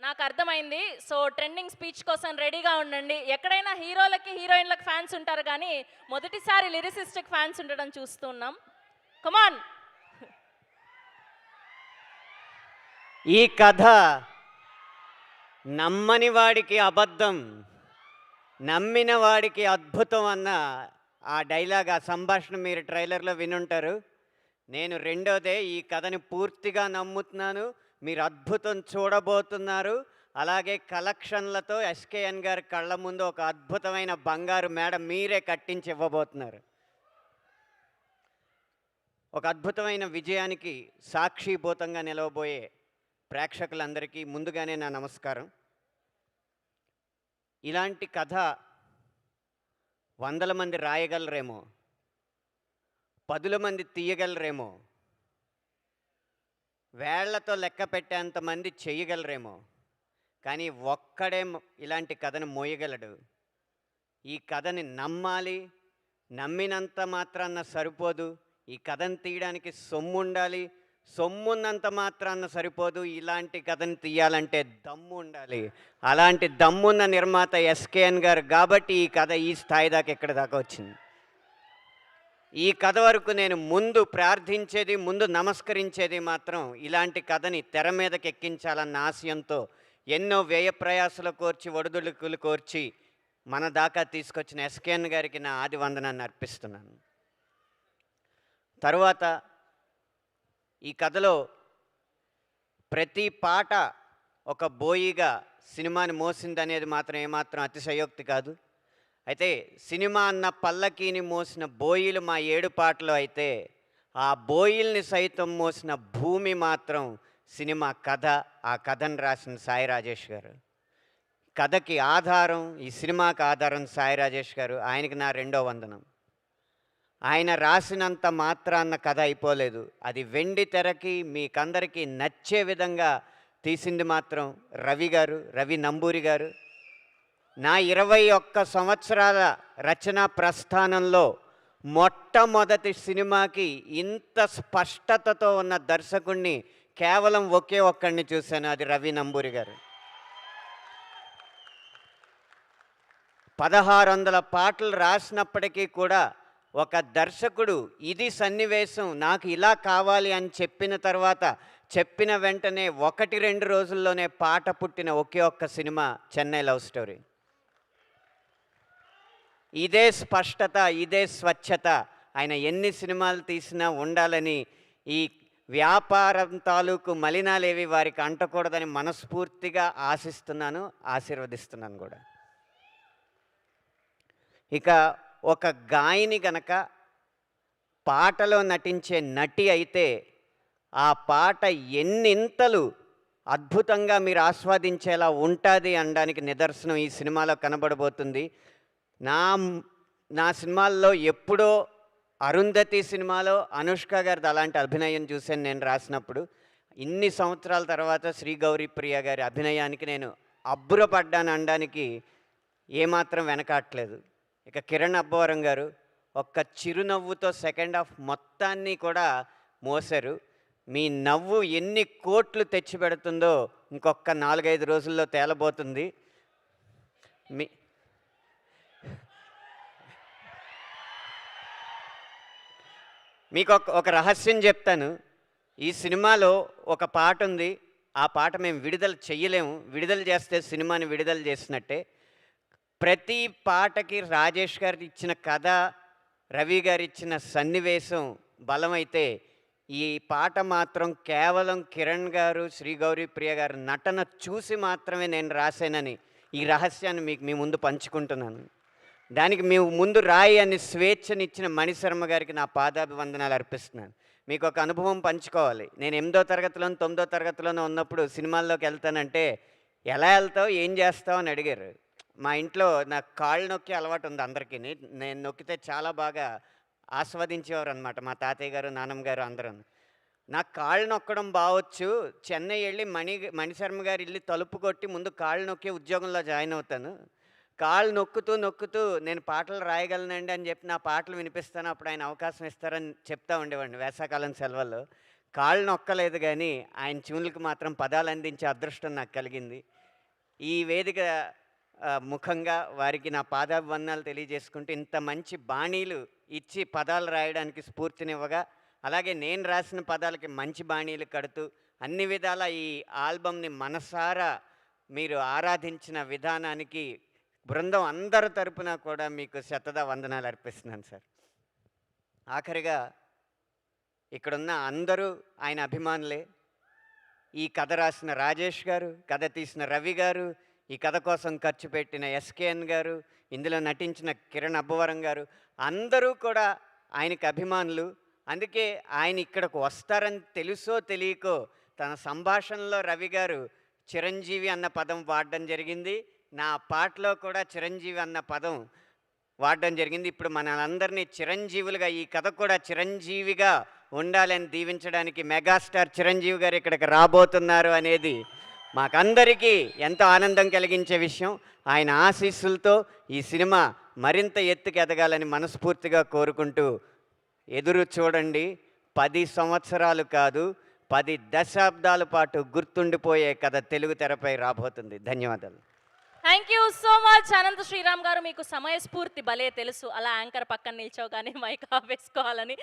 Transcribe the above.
నాకు అర్థమైంది. So, trending speech కోసం రెడీగా ఉండండి. ఎక్కడైనా హీరోలకి, హీరోయిన్‌లకి ఫ్యాన్స్ ఉంటారు గానీ, మొదటిసారి లిరిసిస్ట్‌కి ఫ్యాన్స్ ఉండడం చూస్తున్నాం. కమాన్. ఈ కథ నమ్మని వాడికి అబద్ధం, నమ్మిన వాడికి అద్భుతం అన్న ఆ డైలాగ్, ఆ సంభాషణ మీరు ట్రైలర్లో వినుంటారు. నేను రెండోదే ఈ కథని పూర్తిగా నమ్ముతున్నాను. మీరు అద్భుతం చూడబోతున్నారు. అలాగే కలెక్షన్లతో ఎస్కేఎన్ గారి కళ్ళ ముందు ఒక అద్భుతమైన బంగారు మేడ మీరే కట్టించి ఇవ్వబోతున్నారు. ఒక అద్భుతమైన విజయానికి సాక్షిభూతంగా నిలవబోయే ప్రేక్షకులందరికీ ముందుగానే నా నమస్కారం. ఇలాంటి కథ వందల మంది రాయగలరేమో, పదుల మంది తీయగలరేమో, వేళ్లతో లెక్క పెట్టేంత మంది చేయగలరేమో, కానీ ఒక్కడే ఇలాంటి కథను మోయగలడు. ఈ కథని నమ్మాలి. నమ్మినంత మాత్రాన్న సరిపోదు. ఈ కథను తీయడానికి సొమ్ము ఉండాలి. సొమ్మున్నంత మాత్రాన్న సరిపోదు. ఇలాంటి కథను తీయాలంటే దమ్ము ఉండాలి. అలాంటి దమ్మున్న నిర్మాత ఎస్కేఎన్ గారు కాబట్టి ఈ కథ ఈ స్థాయి దాకా ఇక్కడ దాకా వచ్చింది. ఈ కథ వరకు నేను ముందు ప్రార్థించేది, ముందు నమస్కరించేది మాత్రం ఇలాంటి కథని తెర మీదకి ఎక్కించాలన్న ఆశయంతో ఎన్నో వ్యయ ప్రయాసలు కోర్చి, ఒడిదుడుకులు కోర్చి మన దాకా తీసుకొచ్చిన ఎస్కేఎన్ గారికి నా ఆది వందనాన్ని అర్పిస్తున్నాను. తరువాత ఈ కథలో ప్రతి పాట ఒక బోయిగా సినిమాని మోసిందనేది మాత్రం ఏమాత్రం అతిశయోక్తి కాదు. అయితే సినిమా అన్న పల్లకీని మోసిన బోయిలు మా 7 పాటలు అయితే, ఆ బోయిల్ని సైతం మోసిన భూమి మాత్రం సినిమా కథ. ఆ కథను రాసిన సాయి రాజేష్ గారు. కథకి ఆధారం, ఈ సినిమాకి ఆధారం సాయి రాజేష్ గారు. ఆయనకి నా రెండో వందనం. ఆయన రాసినంత మాత్రాన్న కథ అయిపోలేదు. అది వెండి తెరకి మీకందరికీ నచ్చే విధంగా తీసింది మాత్రం రవి గారు, రవి నంబూరి గారు. నా 21 సంవత్సరాల రచనా ప్రస్థానంలో మొట్టమొదటి సినిమాకి ఇంత స్పష్టతతో ఉన్న దర్శకుణ్ణి కేవలం ఒకే ఒక్కడిని చూశాను. అది రవి నంబూరి గారు. 1600 పాటలు రాసినప్పటికీ కూడా ఒక దర్శకుడు ఇది సన్నివేశం, నాకు ఇలా కావాలి అని చెప్పిన తర్వాత, చెప్పిన వెంటనే 1-2 రోజుల్లోనే పాట పుట్టిన ఒకే ఒక్క సినిమా చెన్నై లవ్ స్టోరీ. ఇదే స్పష్టత, ఇదే స్వచ్ఛత ఆయన ఎన్ని సినిమాలు తీసినా ఉండాలని, ఈ వ్యాపారం తాలూకు మలినాలేవి వారికి అంటకూడదని మనస్ఫూర్తిగా ఆశిస్తున్నాను, ఆశీర్వదిస్తున్నాను కూడా. ఇక ఒక గాయని గనక పాటలో నటించే నటి అయితే, ఆ పాట ఎన్నింతలు అద్భుతంగా మీరు ఆస్వాదించేలా ఉంటుంది అనడానికి నిదర్శనం ఈ సినిమాలో కనబడబోతుంది. నా సినిమాల్లో ఎప్పుడో అరుంధతి సినిమాలో అనుష్క గారిది అలాంటి అభినయం చూశాను నేను రాసినప్పుడు. ఇన్ని సంవత్సరాల తర్వాత శ్రీ గౌరీ ప్రియ గారి అభినయానికి నేను అబ్బురపడ్డాను అనడానికి ఏమాత్రం వెనకాట్లేదు. ఇక కిరణ్ అబ్బవరం గారు ఒక్క చిరునవ్వుతో సెకండ్ హాఫ్ మొత్తాన్ని కూడా మోసారు. మీ నవ్వు ఎన్ని కోట్లు తెచ్చిపెడుతుందో ఇంకొక 4-5 రోజుల్లో తేలబోతుంది. మీకు ఒక రహస్యం చెప్తాను. ఈ సినిమాలో ఒక పాట ఉంది. ఆ పాట మేము విడుదల చెయ్యలేము. విడుదల చేస్తే సినిమాని విడుదల చేసినట్టే. ప్రతి పాటకి రాజేష్ గారు ఇచ్చిన కథ, రవి గారు ఇచ్చిన సన్నివేశం బలమైతే, ఈ పాట మాత్రం కేవలం కిరణ్ గారు, శ్రీ గౌరీ ప్రియ గారు నటన చూసి మాత్రమే నేను రాశానని ఈ రహస్యాన్ని మీ ముందు పంచుకుంటున్నాను. దానికి మీ ముందు రాయి అని స్వేచ్ఛనిచ్చిన మణిశర్మ గారికి నా పాదాభివందనాలు అర్పిస్తున్నాను. మీకు ఒక అనుభవం పంచుకోవాలి. నేను 8వ తరగతిలోనూ 9వ తరగతిలోనూ ఉన్నప్పుడు సినిమాల్లోకి వెళ్తానంటే, ఎలా వెళ్తావు, ఏం చేస్తావు అని అడిగారు. మా ఇంట్లో నాకు కాళ్ళు నొక్కే అలవాటు ఉంది అందరికీ. నేను నొక్కితే చాలా బాగా ఆస్వాదించేవారు అనమాట మా తాతయ్య గారు, నాన్నమ్మ గారు అందరూ. నాకు కాళ్ళు నొక్కడం బావచ్చు, చెన్నై వెళ్ళి మణిశర్మ గారి ఇల్లు తలుపు కొట్టి ముందు కాళ్ళు నొక్కి ఉద్యోగంలో జాయిన్ అవుతాను, కాళ్ళు నొక్కుతూ నేను పాటలు రాయగలనండి అని చెప్పి నా పాటలు వినిపిస్తాను, అప్పుడు ఆయన అవకాశం ఇస్తారని చెప్తా ఉండేవాడిని వేసవకాలం సెలవుల్లో. కాళ్ళు నొక్కలేదు కానీ ఆయన ట్యూన్లకు మాత్రం పదాలు అందించే అదృష్టం నాకు కలిగింది. ఈ వేదిక ముఖంగా వారికి నా పాదాభివందనాలు తెలియజేసుకుంటూ, ఇంత మంచి బాణీలు ఇచ్చి పదాలు రాయడానికి స్ఫూర్తినివ్వగా, అలాగే నేను రాసిన పదాలకి మంచి బాణీలు కడుతూ అన్ని విధాల ఈ ఆల్బమ్ని మనసారా మీరు ఆరాధించిన విధానానికి బృందం అందరి తరపున కూడా మీకు వందనాలు అర్పిస్తున్నాను సార్. ఆఖరిగా ఇక్కడున్న అందరూ ఆయన అభిమానులే. ఈ కథ రాసిన రాజేష్ గారు, కథ తీసిన రవి గారు, ఈ కథ కోసం ఖర్చు పెట్టిన ఎస్కేఎన్ గారు, ఇందులో నటించిన కిరణ్ అబ్బవరం గారు, అందరూ కూడా ఆయనకి అభిమానులు. అందుకే ఆయన ఇక్కడికి వస్తారని తెలుసో తెలియకో తన సంభాషణలో రవి గారు చిరంజీవి అన్న పదం వాడడం జరిగింది. నా పాటలో కూడా చిరంజీవి అన్న పదం వాడడం జరిగింది. ఇప్పుడు మనందరినీ చిరంజీవులుగా, ఈ కథ కూడా చిరంజీవిగా ఉండాలని దీవించడానికి మెగాస్టార్ చిరంజీవి గారు ఇక్కడికి రాబోతున్నారు అనేది మాకందరికీ ఎంతో ఆనందం కలిగించే విషయం. ఆయన ఆశీస్సులతో ఈ సినిమా మరింత ఎత్తుకు ఎదగాలని మనస్ఫూర్తిగా కోరుకుంటూ, ఎదురు చూడండి. 10 సంవత్సరాలు కాదు, 10 దశాబ్దాల పాటు గుర్తుండిపోయే కథ తెలుగు తెరపై రాబోతుంది. ధన్యవాదాలు. Thank you so much Anantha Sriram గారు. మీకు సమయస్ఫూర్తి భలే తెలుసు, అలా యాంకర్ పక్కన నిల్చోగానే మైక్ ఆపేసుకోవాలని.